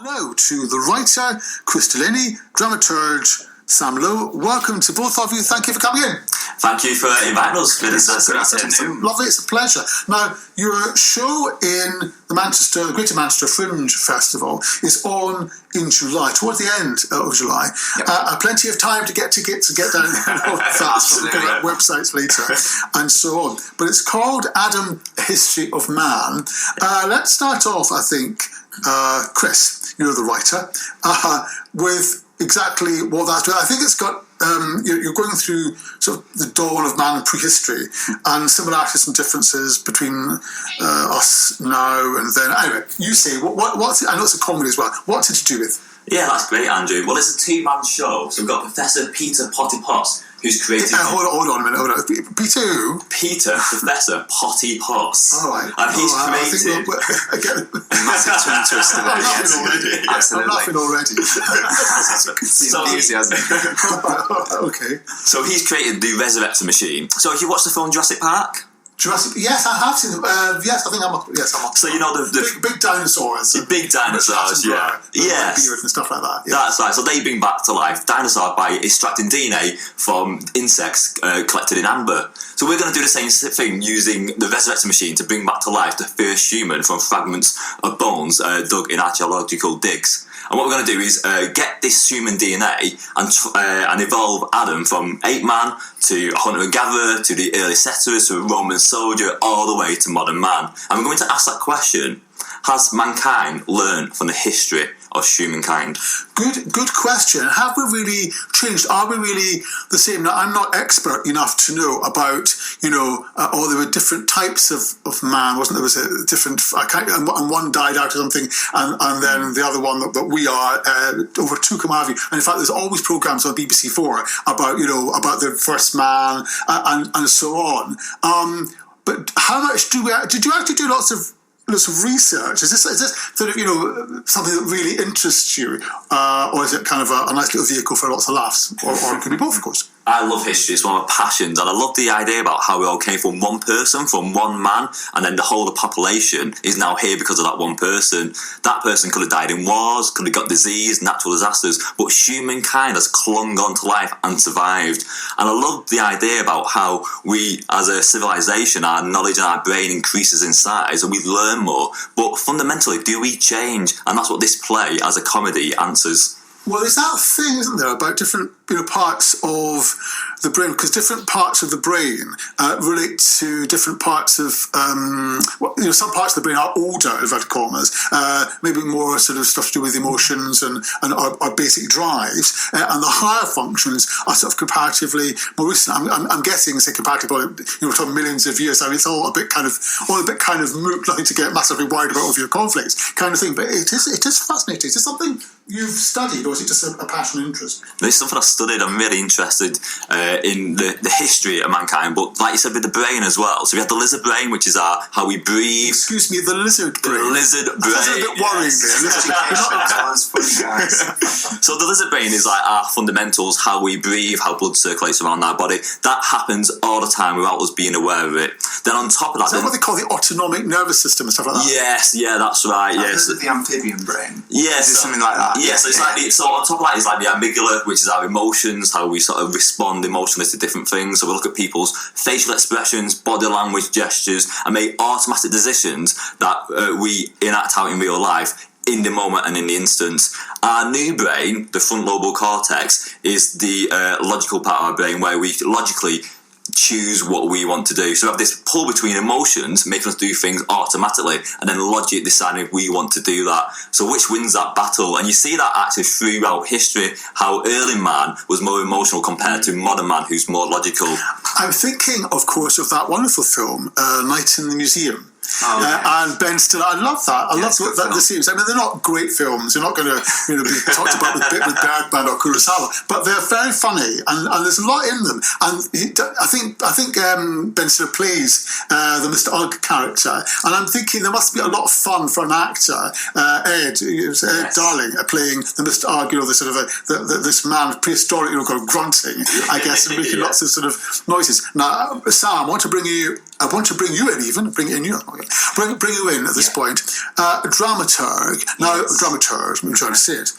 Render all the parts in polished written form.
Hello to the writer, Delaney, dramaturge, Sam Lowe. Welcome to both of you. Thank you for coming in. Thank you for inviting us. Good afternoon. Lovely, it's a pleasure. Now, your show in the Greater Manchester Fringe Festival is on in July, towards the end of July. Yep. Plenty of time to get tickets and get down there and all that. So we'll go at websites later and so on. But it's called Adam, A History of Man. Let's start off, I think, Chris, you're the writer, with exactly what that's doing. I think it's got, you're going through sort of the dawn of man and prehistory and similarities and differences between us now and then. Anyway, you say, what's it? I know it's a comedy as well. What's it to do with? Yeah, that's great, Andrew. Well, it's a two-man show. So we've got Professor Peter Potty Pots, who's created... hold on a minute. Peter who? Peter, Professor Potty Pots. All right. And he's created... Again, massive tongue twister. I'm laughing already. Enthusiasm. Okay. So he's created the resurrector machine. So if you watch the film Jurassic Park... Yes, I have seen it. Yes, I think I'm up. So you know the big dinosaurs. The big dinosaurs, yeah. Yes. Beard and stuff like that. Yeah. That's right. So they bring back to life dinosaurs by extracting DNA from insects collected in amber. So we're going to do the same thing using the resurrector machine to bring back to life the first human from fragments of bones dug in archeological digs. And what we're going to do is get this human DNA and evolve Adam from ape man to hunter-gatherer to the early settlers to a Roman soldier all the way to modern man. And we're going to ask that question: has mankind learned from the history of humankind? Good question. Have we really changed? Are we really the same? Now, I'm not expert enough to know about, there were different types of man, wasn't there? Was a different, and one died out of something, and then the other one that we are overtook him, have you? And in fact, there's always programmes on BBC4 about, about the first man and so on. But how much did you actually do lots of research? Is this sort of something that really interests you, or is it kind of a nice little vehicle for lots of laughs, or it could be both, of course? I love history. It's one of my passions, and I love the idea about how we all came from one person, from one man, and then the whole of the population is now here because of that one person. That person could have died in wars, could have got disease, natural disasters, but humankind has clung on to life and survived. And I love the idea about how we, as a civilization, our knowledge and our brain increases in size and we learn more, but fundamentally, do we change? And that's what this play, as a comedy, answers. Well, there's that thing, isn't there, about different parts of the brain, because different parts of the brain relate to different parts of, some parts of the brain are older, inverted commas, maybe more sort of stuff to do with emotions and our basic drives, and the higher functions are sort of comparatively more recent. I'm guessing, say comparatively, we're talking millions of years. I mean, it's all a bit kind of moot, nothing to get massively worried about over your conflicts, kind of thing. But it is fascinating. Is it something you've studied, or is it just a passion and interest? It's something I've studied. I'm really interested in the history of mankind, but like you said, with the brain as well. So we have the lizard brain, which is how we breathe. Excuse me, the lizard brain. The lizard brain. That's a bit worrying. So the lizard brain is like our fundamentals, how we breathe, how blood circulates around our body. That happens all the time without us being aware of it. Then on top of that... Is that what they call the autonomic nervous system and stuff like that? Yes, yeah, that's right, yes. The amphibian brain? Yes. Is it something like that? Yes, so on top of that is like the amygdala, which is our emotions, how we sort of respond emotionally to different things. So we look at people's facial expressions, body language, gestures, and make automatic decisions that we enact out in real life in the moment and in the instant. Our new brain, the frontal cortex, is the logical part of our brain where we logically choose what we want to do. So we have this pull between emotions, making us do things automatically, and then logic deciding if we want to do that. So which wins that battle? And you see that actually throughout history, how early man was more emotional compared to modern man who's more logical. I'm thinking, of course, of that wonderful film, Night in the Museum. And Ben Stiller, I love that. I love the scenes. I mean, they're not great films. They're not going to be talked about with Bergman or Kurosawa, but they're very funny, and there's a lot in them. And I think Ben Stiller plays the Mr. Ugg character, and I'm thinking there must be a lot of fun for an actor, Ed Darling, playing the Mr. Ugg. The sort of this man prehistoric, kind of grunting, I guess, and making lots of sort of noises. Now, Sam, I want to bring you I want to bring you in even, bring you in at this point. Dramaturge. Now, dramaturge, I'm trying to say it.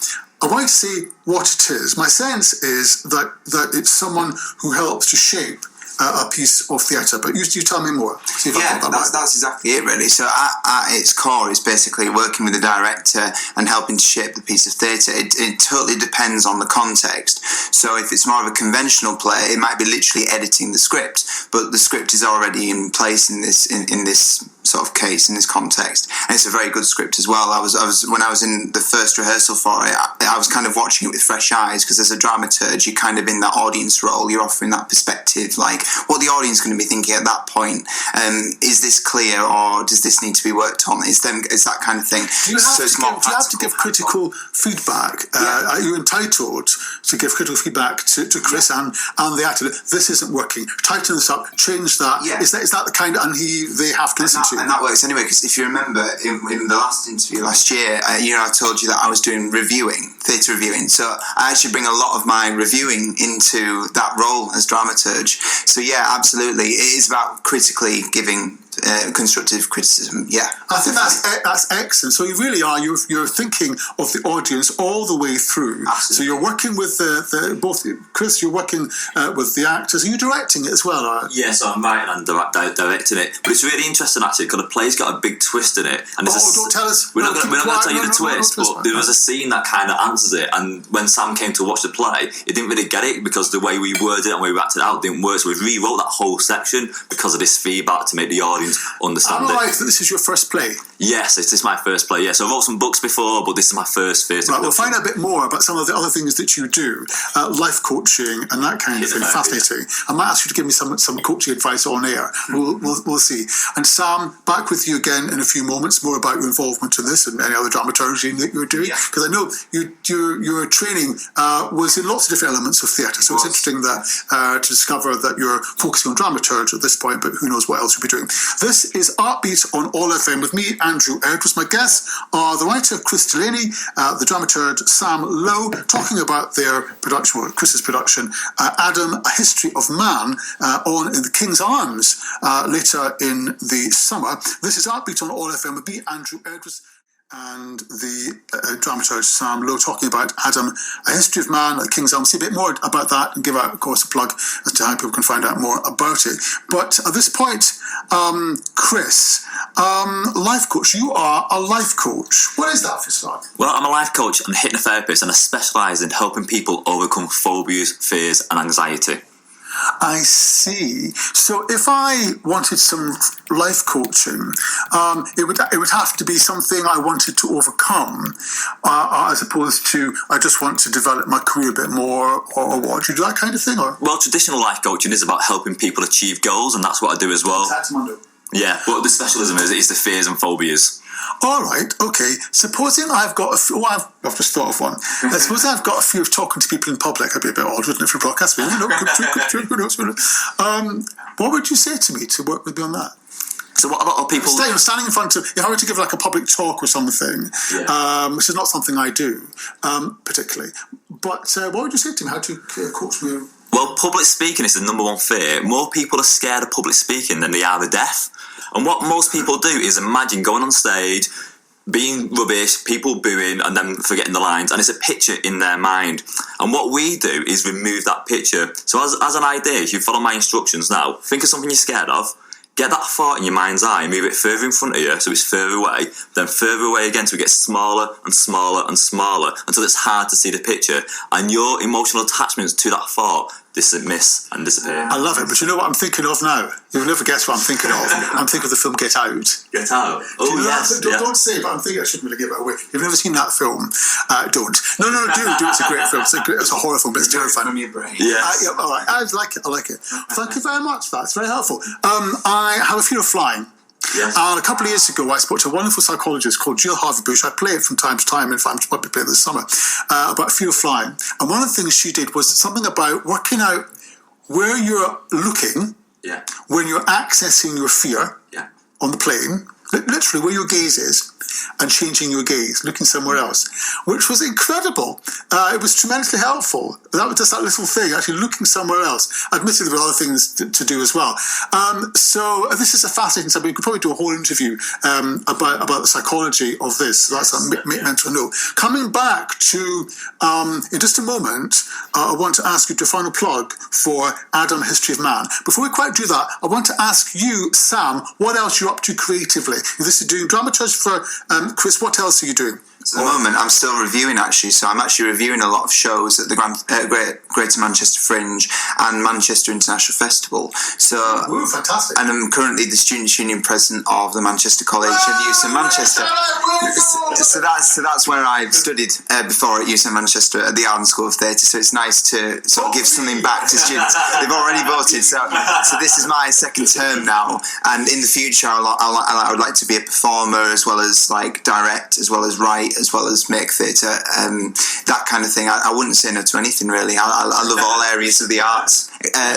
I want to see what it is. My sense is that it's someone who helps to shape a piece of theatre, but you tell me more. See if I've got that right. That's exactly it, really. So at its core, it's basically working with the director and helping to shape the piece of theatre. It totally depends on the context. So if it's more of a conventional play, it might be literally editing the script, but the script is already in place in this sort of case, in this context, and it's a very good script as well. I was when I was in the first rehearsal for it, I was kind of watching it with fresh eyes, because as a dramaturge, you're kind of in that audience role. You're offering that perspective, like what the audience is going to be thinking at that point. Is this clear, or does this need to be worked on? It's that kind of thing. Do you have to give critical feedback? Are you entitled to give critical feedback to Chris and the actor? This isn't working. Tighten this up. Change that. Yeah. Is that the kind? And they have to listen to you. And that works anyway, because if you remember in the last interview last year, I told you that I was doing theatre reviewing. So I actually bring a lot of my reviewing into that role as dramaturge. So yeah, absolutely, it is about critically giving constructive criticism. Yeah, I think that's excellent. So you really are. You're thinking of the audience all the way through. Absolutely. So you're working with both Chris. You're working with the actors. Are you directing it as well? Yes, I'm writing and directing it. But it's really interesting actually, because the play's got a big twist in it. And don't tell us. We're not going to tell you the twist, but there was a scene that kind of answers it. And when Sam came to watch the play, he didn't really get it, because the way we worded it and we acted it out didn't work. So we rewrote that whole section because of this feedback to make the audience understand I'm it. right that this is your first play. Yes, it is my first play. Yes, I wrote some books before, but this is my first theatre. Right, we'll find out a bit more about some of the other things that you do, life coaching and that kind of thing. Fascinating. I might ask you to give me some coaching advice on air. We'll see. And Sam, back with you again in a few moments. More about your involvement in this and any other dramaturgy that you're doing, because I know your training was in lots of different elements of theatre. So it's interesting that to discover that you're focusing on dramaturge at this point, but who knows what else you'll be doing. This is Artbeat on All FM with me, Andrew Edwards. My guests are the writer Chris Delaney, the dramaturge Sam Lowe, talking about their production, or Chris's production, Adam, A History of Man, on in the King's Arms later in the summer. This is Artbeat on All FM with me, Andrew Edwards, and the dramaturge Sam Lowe, talking about Adam, A History of Man at King's Arms. See a bit more about that and give out, of course, a plug as to how people can find out more about it. But at this point, Chris, life coach. You are a life coach. What is that for start? Well, I'm a life coach and hypnotherapist, and I specialise in helping people overcome phobias, fears and anxiety. I see. So if I wanted some life coaching, it would have to be something I wanted to overcome, as opposed to I just want to develop my career a bit more, or what? Do you do that kind of thing? Or? Well, traditional life coaching is about helping people achieve goals, and that's what I do as well. Yeah, but the specialism is the fears and phobias. All right, okay. Supposing I've got I've just thought of one. Supposing I've got a fear of talking to people in public. That'd be a bit odd, wouldn't it, for a broadcast? What would you say to me to work with me on that? So what about people... Standing in front of... If I were to give like a public talk or something, which is not something I do, particularly. But what would you say to me? How to coach me? Well, public speaking is the number one fear. More people are scared of public speaking than they are of death. And what most people do is imagine going on stage, being rubbish, people booing, and then forgetting the lines, and it's a picture in their mind. And what we do is remove that picture. So as an idea, if you follow my instructions now, think of something you're scared of, get that thought in your mind's eye, move it further in front of you so it's further away, then further away again so it gets smaller and smaller and smaller until it's hard to see the picture, and your emotional attachments to that thought dismiss and disappear. I love it, but you know what I'm thinking of now? You'll never guess what I'm thinking of. I'm thinking of the film Get Out. Get Out? Oh, yes. Don't say it, but I'm thinking I shouldn't really give it away. If you've never seen that film, don't. No, do. It's a great film. It's a horror film, but it's terrifying. From your brain. Yes. All right. I like it. Thank you very much for that. It's very helpful. I have a fear of flying. Yes. And a couple of years ago, I spoke to a wonderful psychologist called Jill Harvey-Bush. I play it from time to time. In fact, I might be playing this summer, about fear of flying. And one of the things she did was something about working out where you're looking when you're accessing your fear on the plane, literally where your gaze is, and changing your gaze, looking somewhere else, which was incredible. It was tremendously helpful. That was just that little thing, actually looking somewhere else. Admittedly, there were other things to do as well. So this is a fascinating subject. We could probably do a whole interview about the psychology of this. So that's a mental note. Coming back to, in just a moment, I want to ask you to final plug for Adam, History of Man. Before we quite do that, I want to ask you, Sam, what else you're up to creatively? If this is doing dramaturge for Chris, what else are you doing? So at the moment, I'm still reviewing, actually. So I'm actually reviewing a lot of shows at the Greater Manchester Fringe and Manchester International Festival. So, ooh, fantastic. And I'm currently the Students' Union President of the Manchester College of UCM Manchester. So that's where I studied before at UCM Manchester at the Arden School of Theatre. So it's nice to sort of give something back to students. They've already voted. So this is my second term now. And in the future, I would like to be a performer as well as like direct, as well as write, as well as make theatre, that kind of thing. I wouldn't say no to anything really. I love all areas of the arts.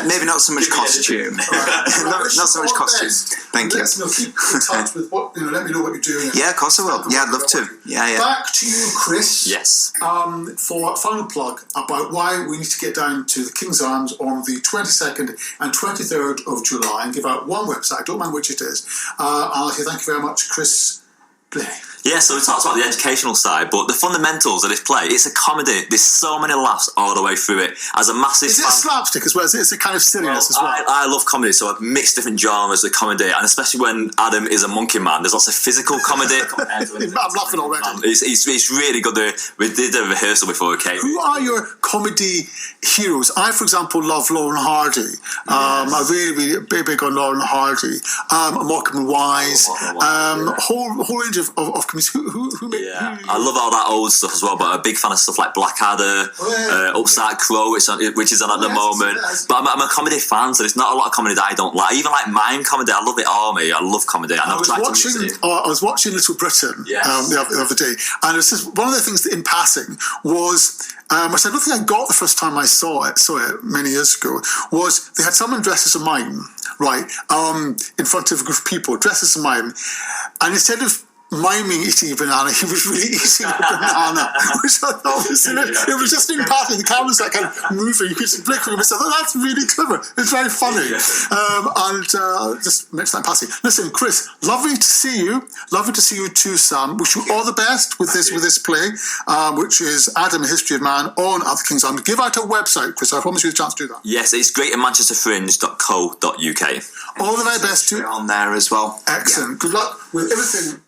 Maybe not so much costume. not so much costume. Thank you. Keep in touch with what, let me know what you're doing. Yeah, of course I will. Yeah, I'd love to. Yeah. Back to you, Chris. Yes. For a final plug about why we need to get down to the King's Arms on the 22nd and 23rd of July and give out one website. I don't mind which it is. I'll say thank you very much, Chris Delaney. Yeah, so we talked about the educational side, but the fundamentals of this play, it's a comedy. There's so many laughs all the way through it. As a massive Is it slapstick as well? Is it kind of silliness as well? I love comedy, so I've mixed different genres of comedy, and especially when Adam is a monkey man, there's lots of physical comedy. I'm laughing already. It's really good. We did a rehearsal before we came. Who are your comedy heroes? I, for example, love Lauren Hardy. I'm really big on Lauren Hardy. Morecambe and Wise. Whole range of comedians. I love all that old stuff as well, but I'm a big fan of stuff like Blackadder, Upside Crow, which is on at the moment. But I'm a comedy fan, so there's not a lot of comedy that I don't like. Even like mime comedy, I love it all, mate. I love comedy. And I was watching Little Britain the other day, and it's just one of the things that in passing was, which I don't think I got the first time I saw it many years ago, was they had someone dressed as a mime, right, in front of a group of people, dressed as a mime, and instead of miming eating a banana, he was really eating a banana, which I thought was it was just in passing. The camera's like kind of moving, you could see flickering. I thought that's really clever. It's very funny, and just mention that passing. Listen, Chris, lovely to see you. Lovely to see you too, Sam. Wish you all the best with this play, which is Adam, a History of Man on at the King's Arms. Give out a website, Chris. I promise you a chance to do that. Yes, it's greatermanchesterfringe.co.uk. All the very best to you on there as well. Excellent. Good luck with everything